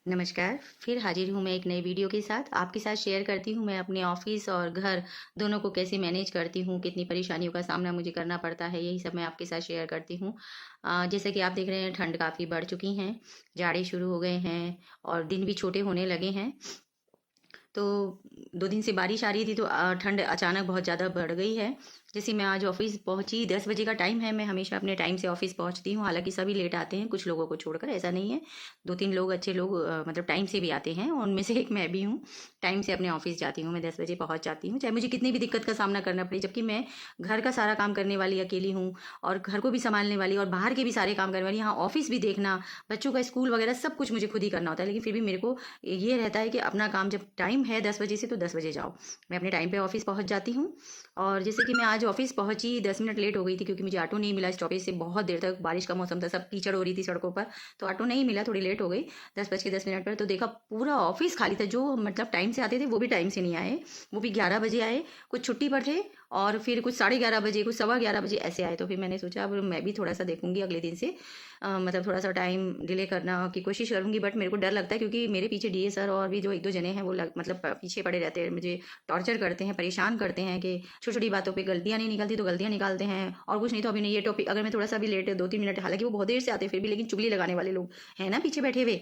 नमस्कार, फिर हाजिर हूँ मैं एक नई वीडियो के साथ। आपके साथ शेयर करती हूँ मैं अपने ऑफ़िस और घर दोनों को कैसे मैनेज करती हूँ, कितनी परेशानियों का सामना मुझे करना पड़ता है, यही सब मैं आपके साथ शेयर करती हूँ। जैसे कि आप देख रहे हैं ठंड काफ़ी बढ़ चुकी हैं, जाड़े शुरू हो गए हैं और दिन भी छोटे होने लगे हैं। तो 2 दिन से बारिश आ रही थी तो ठंड अचानक बहुत ज़्यादा बढ़ गई है। जैसे मैं आज ऑफ़िस पहुँची, 10 बजे का टाइम है, मैं हमेशा अपने टाइम से ऑफ़िस पहुँचती हूँ, हालाँकि सभी लेट आते हैं, कुछ लोगों को छोड़कर, ऐसा नहीं है। 2-3 लोग अच्छे लोग मतलब टाइम से भी आते हैं, उनमें से एक मैं भी हूँ। टाइम से अपने ऑफ़िस जाती हूँ, मैं 10 बजे पहुँच जाती हूँ, चाहे मुझे कितनी भी दिक्कत का सामना करना पड़े, जबकि मैं घर का सारा काम करने वाली अकेली हूँ और घर को भी सँभालने वाली और बाहर के भी सारे काम करने वाली, यहाँ ऑफ़िस भी देखना, बच्चों का स्कूल वगैरह सब कुछ मुझे खुद ही करना होता है। लेकिन फिर भी मेरे को ये रहता है कि अपना काम जब टाइम है 10 बजे से तो 10 बजे जाओ। मैं अपने टाइम पे ऑफ़िस पहुँच जाती हूँ और जैसे कि मैं आज ऑफ़िस पहुँची 10 मिनट लेट हो गई थी क्योंकि मुझे ऑटो नहीं मिला स्टॉपेज से बहुत देर तक बारिश का मौसम था, सब कीचड़ हो रही थी सड़कों पर, तो ऑटो नहीं मिला, थोड़ी लेट हो गई। 10 बज के 10 मिनट पर तो देखा पूरा ऑफ़िस खाली था, जो मतलब टाइम से आते थे वो भी टाइम से नहीं आए, वो भी 11 बजे आए, कुछ छुट्टी पर थे और फिर कुछ 11:30 बजे, कुछ 11:15 बजे ऐसे आए। तो फिर मैंने सोचा अब मैं भी थोड़ा-सा देखूँगी अगले दिन से मतलब थोड़ा-सा टाइम डिले करना की कोशिश करूँगी, बट मेरे को डर लगता है क्योंकि मेरे पीछे डीए सर और भी जो 1-2 जने हैं वो मतलब पीछे पड़े रहते हैं, मुझे टॉर्चर करते हैं, परेशान करते हैं कि छोटी-छोटी बातों पे गलतियाँ नहीं निकलती तो गलतियाँ निकालते हैं और कुछ नहीं तो अभी नहीं ये टॉपिक अगर मैं थोड़ा-सा भी लेट 2-3 मिनट, हालाँकि वो बहुत देर से आते हैं फिर भी, लेकिन चुगली लगाने वाले लोग हैं ना पीछे बैठे हुए,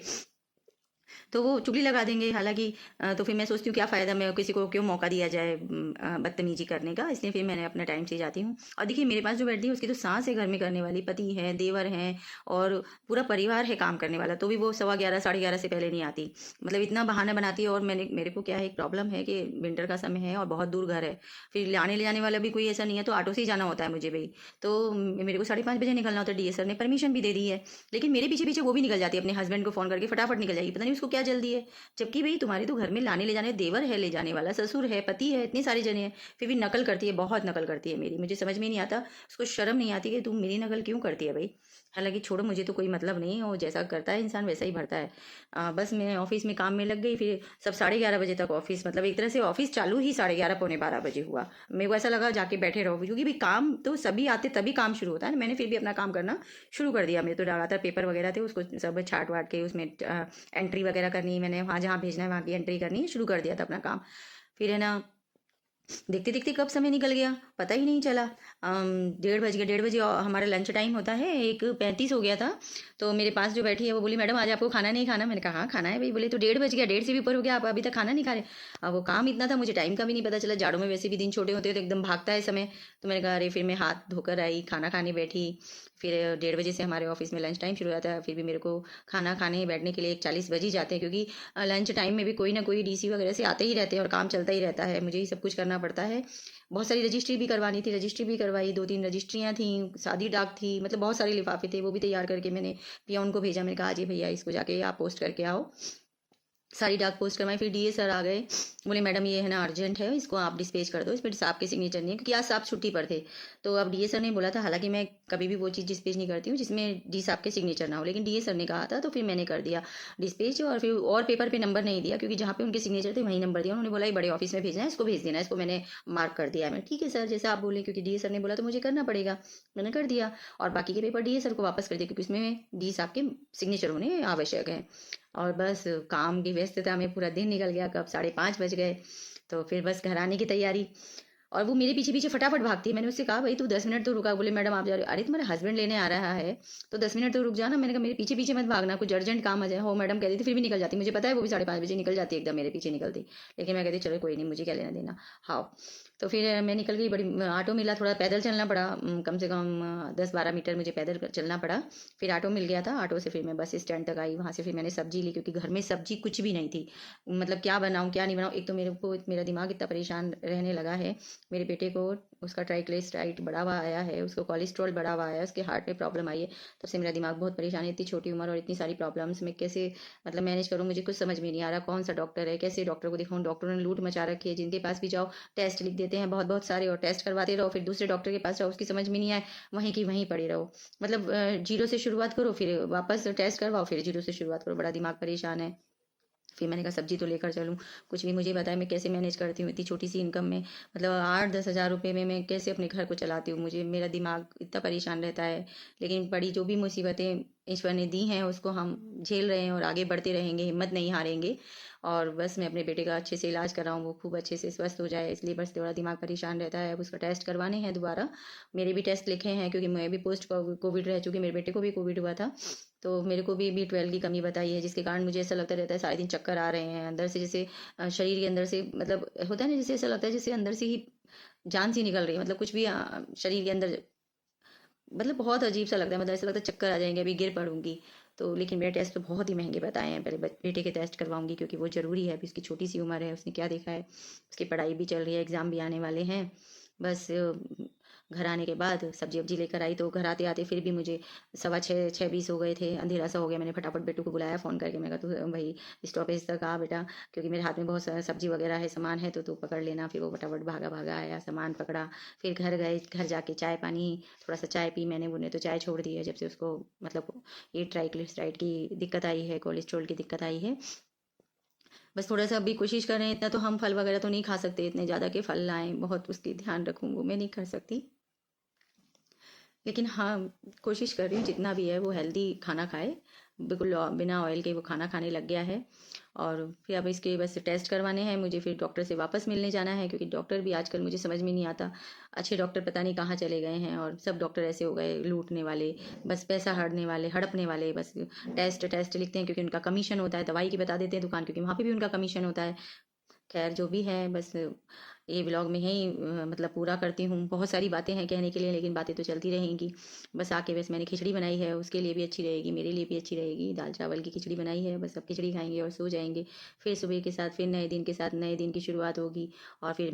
तो वो चुगली लगा देंगे। हालाँकि तो फिर मैं सोचती हूँ क्या फ़ायदा, मैं किसी को क्यों मौका दिया जाए बदतमीज़ी करने का, इसलिए फिर मैंने अपना टाइम से जाती हूँ। और देखिए मेरे पास जो बैठती है उसकी तो सास है घर में करने वाली, पति है, देवर हैं और पूरा परिवार है काम करने वाला, तो भी वो 11:15 11:30 से पहले नहीं आती। मतलब इतना बहाना बनाती है और मेरे को क्या है, एक प्रॉब्लम है कि विंटर का समय है और बहुत दूर घर है। फिर लाने ले जाने वाला भी कोई ऐसा नहीं है, तो ऑटो से ही जाना होता है मुझे भई। तो मेरे को 5:30 बजे निकलना होता है, डीएसआर ने परमिशन भी दे दी है। लेकिन मेरे पीछे-पीछे वो भी निकल जाती है, अपने हस्बैंड को फ़ोन करके फटाफट निकल जाएगी, पता नहीं उसको क्या जल्दी है। जबकि भई तुम्हारे तो घर में लाने ले जाने देवर है ले जाने वाला, ससुर है, पति है, इतने सारे जने हैं, फिर भी नकल करती है, बहुत नकल करती है मेरी। मुझे समझ में नहीं आता, उसको शर्म नहीं आती कि तुम मेरी नकल क्यों करती है भई? हालाँकि छोड़ो, मुझे तो कोई मतलब नहीं है और जैसा करता है इंसान वैसा ही भरता है। बस मैं ऑफ़िस में काम में लग गई, फिर सब 11:30 बजे तक ऑफ़िस, मतलब एक तरह से ऑफ़िस चालू ही 11:30 पौने 12 बजे हुआ। मेरे को ऐसा लगा जाके बैठे रहो, क्योंकि भई काम तो सभी आते तभी काम शुरू होता है ना, मैंने फिर भी अपना काम करना शुरू कर दिया। मेरे तो लगातार पेपर वगैरह थे, उसको सब छाँट-वाँट के उसमें एंट्री वगैरह करनी, मैंने वहाँ जहाँ भेजना है वहाँ की एंट्री करनी है, शुरू कर दिया था अपना काम। फिर है ना, देखते देखते कब समय निकल गया पता ही नहीं चला। 1:30 बज गया, 1:30 बजे हमारा लंच टाइम होता है, 1:35 हो गया था। तो मेरे पास जो बैठी है वो बोली, मैडम आज आपको खाना नहीं खाना? मैंने कहा हाँ खाना है भाई। बोले तो 1:30 बज गया, 1:30 से भी ऊपर हो गया, आप अभी तक खाना नहीं खा रहे? अब वो काम इतना था, मुझे टाइम का भी नहीं पता चला, जाड़ों में वैसे भी दिन छोटे होते हैं तो एकदम भागता है समय। तो मैंने कहा अरे, फिर मैं हाथ धोकर आई, खाना खाने बैठी। फिर 1:30 बजे से हमारे ऑफिस में लंच टाइम शुरू हो जाता है, फिर भी मेरे को खाना खाने बैठने के लिए 1:40 बज ही जाते हैं, क्योंकि लंच टाइम में भी कोई ना कोई डीसी वगैरह से आते ही रहते हैं और काम चलता ही रहता है, मुझे ही सब कुछ करना पड़ता है। बहुत सारी रजिस्ट्री भी करवानी थी, रजिस्ट्री भी करवाई, 2-3 रजिस्ट्रियाँ थी, शादी डाक थी, मतलब बहुत सारे लिफाफे थे, वो भी तैयार करके मैंने पियोन को भेजा। मैंने कहा जी भैया इसको जाके आप पोस्ट करके आओ। सारी डाक पोस्ट करवाई, फिर डीए सर आ गए, बोले मैडम ये है ना अर्जेंट है, इसको आप डिस्पैच कर दो, इस पर साहब के सिग्नेचर नहीं है, क्योंकि आज साहब छुट्टी पर थे। तो अब डीए सर ने बोला था, हालांकि मैं कभी भी वो चीज़ डिस्पैच नहीं करती हूँ जिसमें डी साहब के सिग्नेचर ना हो, लेकिन डीए सर ने कहा था तो फिर मैंने कर दिया डिस्पैच। और फिर और पेपर पे नंबर नहीं दिया, क्योंकि जहाँ पे उनके सिग्नेचर थे वहीं नंबर दिया। उन्होंने बोला ये बड़े ऑफिस में भेजना है, इसको भेज देना, इसको मैंने मार्क कर दिया। मैं ठीक है सर जैसे आप बोले, क्योंकि डीए सर ने बोला तो मुझे करना पड़ेगा, मैंने कर दिया। और बाकी के पेपर डीए सर को वापस कर दिया, क्योंकि उसमें डी साहब के सिग्नेचर होने आवश्यक है। और बस काम की व्यस्तता में पूरा दिन निकल गया, कब 5:30 बज गए। तो फिर बस घर आने की तैयारी, और वो मेरे पीछे पीछे फटाफट भागती है। मैंने उससे कहा भाई तू 10 मिनट तो रुका। बोले मैडम आप जा रहे हो? अरे तुम्हारा हस्बैंड लेने आ रहा है तो 10 मिनट तो रुक जाना। मैंने कहा मेरे पीछे पीछे मत भागना, कुछ अर्जेंट काम आ जाए। हो मैडम कहती थी, फिर भी निकल जाती, मुझे पता है वो भी 5:30 बजे निकल जाती एकदम मेरे पीछे निकलती, लेकिन मैं कहती चलो कोई नहीं, मुझे क्या लेना देना। हाँ, तो फिर मैं निकल गई, बड़ी ऑटो मिला, थोड़ा पैदल चलना पड़ा, कम से कम 10-12 मीटर मुझे पैदल चलना पड़ा। फिर ऑटो मिल गया था, ऑटो से फिर मैं बस स्टैंड तक आई, वहाँ से फिर मैंने सब्जी ली, क्योंकि घर में सब्जी कुछ भी नहीं थी। मतलब क्या बनाऊँ क्या नहीं बनाऊँ, एक तो मेरे को मेरा दिमाग इतना परेशान रहने लगा है। मेरे बेटे को उसका ट्राइग्लिसराइड बढ़ा हुआ आया है, उसको कोलेस्ट्रॉल बढ़ा हुआ आया है, उसके हार्ट में प्रॉब्लम आई है। तब से मेरा दिमाग बहुत परेशान है, इतनी छोटी उम्र और इतनी सारी प्रॉब्लम्स में कैसे मतलब मैनेज करूँ, मुझे कुछ समझ में नहीं आ रहा। कौन सा डॉक्टर है, कैसे डॉक्टर को दिखाऊँ? डॉक्टरों ने लूट मचा रखी है, जिनके पास भी जाओ टेस्ट लिख देते हैं बहुत बहुत सारे, और टेस्ट करवाते रहो, फिर दूसरे डॉक्टर के पास जाओ, उसकी समझ में नहीं आए वहीं की वहीं पड़े रहो। मतलब जीरो से शुरुआत करो, फिर वापस टेस्ट करवाओ, फिर जीरो से शुरुआत करो, बड़ा दिमाग परेशान है। फिर मैंने कहा सब्जी तो लेकर चलूँ, कुछ भी मुझे बताए मैं कैसे मैनेज करती हूँ इतनी छोटी सी इनकम में। मतलब 8-10 हज़ार रुपये में मैं कैसे अपने घर को चलाती हूँ, मुझे मेरा दिमाग इतना परेशान रहता है। लेकिन बड़ी जो भी मुसीबतें ईश्वर ने दी हैं उसको हम झेल रहे हैं और आगे बढ़ते रहेंगे, हिम्मत नहीं हारेंगे। और बस मैं अपने बेटे का अच्छे से इलाज कराऊँ, वो खूब अच्छे से स्वस्थ हो जाए, इसलिए बस थोड़ा दिमाग परेशान रहता है। अब उसका टेस्ट करवाने हैं दोबारा, मेरे भी टेस्ट लिखे हैं क्योंकि मैं भी पोस्ट कोविड रह चुकी, मेरे बेटे को भी कोविड हुआ था। तो मेरे को भी B12 की कमी बताई है, जिसके कारण मुझे ऐसा लगता रहता है सारे दिन चक्कर आ रहे हैं अंदर से, जैसे शरीर के अंदर से, मतलब होता है ना, जैसे ऐसा लगता है जैसे अंदर से ही जान सी निकल रही है, मतलब कुछ भी शरीर के अंदर, मतलब बहुत अजीब सा लगता है, मतलब ऐसा लगता है चक्कर आ जाएंगे, अभी गिर पड़ूंगी। तो लेकिन मेरे टेस्ट तो बहुत ही महंगे बताए हैं, पहले बेटे के टेस्ट करवाऊंगी क्योंकि वो ज़रूरी है, अभी उसकी छोटी सी उम्र है, उसने क्या देखा है, उसकी पढ़ाई भी चल रही है, एग्ज़ाम भी आने वाले हैं। बस घर आने के बाद सब्जी वब्जी लेकर आई, तो घर आते आते फिर भी मुझे 6:15 6:20 हो गए थे, अंधेरा सा हो गया। मैंने फटाफट बेटू को बुलाया फ़ोन करके, मैं कहा तू भाई स्टॉपेज तक आ बेटा, क्योंकि मेरे हाथ में बहुत सारा सब्जी वगैरह है, सामान है, तो तू पकड़ लेना। फिर वो फटाफट भागा भागा आया, सामान पकड़ा। फिर घर गए, घर जाके चाय पानी, थोड़ा सा चाय पी मैंने, वो ने तो चाय छोड़ दी है जब से उसको, मतलब ये ट्राइग्लिसराइड की दिक्कत आई है, कोलेस्ट्रॉल की दिक्कत आई है। बस थोड़ा सा अभी कोशिश कर रहे हैं, इतना तो हम फल वगैरह तो नहीं खा सकते इतने ज़्यादा के फल लाएं, बहुत उसकी ध्यान रखूँ, वो मैं नहीं कर सकती। लेकिन हाँ, कोशिश कर रही हूँ जितना भी है वो हेल्दी खाना खाए, बिल्कुल बिना ऑयल के वो खाना खाने लग गया है। और फिर अब इसके बस टेस्ट करवाने हैं मुझे, फिर डॉक्टर से वापस मिलने जाना है, क्योंकि डॉक्टर भी आजकल मुझे समझ में नहीं आता, अच्छे डॉक्टर पता नहीं कहाँ चले गए हैं, और सब डॉक्टर ऐसे हो गए लूटने वाले, बस पैसा हड़पने वाले, बस टेस्ट टेस्ट लिखते हैं क्योंकि उनका कमीशन होता है, दवाई की बता देते हैं दुकान, क्योंकि वहाँ पे भी उनका कमीशन होता है। खैर जो भी है, बस ये ब्लॉग में ही मतलब पूरा करती हूँ। बहुत सारी बातें हैं कहने के लिए, लेकिन बातें तो चलती रहेंगी। बस आके बस मैंने खिचड़ी बनाई है, उसके लिए भी अच्छी रहेगी, मेरे लिए भी अच्छी रहेगी, दाल चावल की खिचड़ी बनाई है, बस अब खिचड़ी खाएंगे और सो जाएंगे। फिर सुबह के साथ, फिर नए दिन के साथ, नए दिन की शुरुआत होगी। और फिर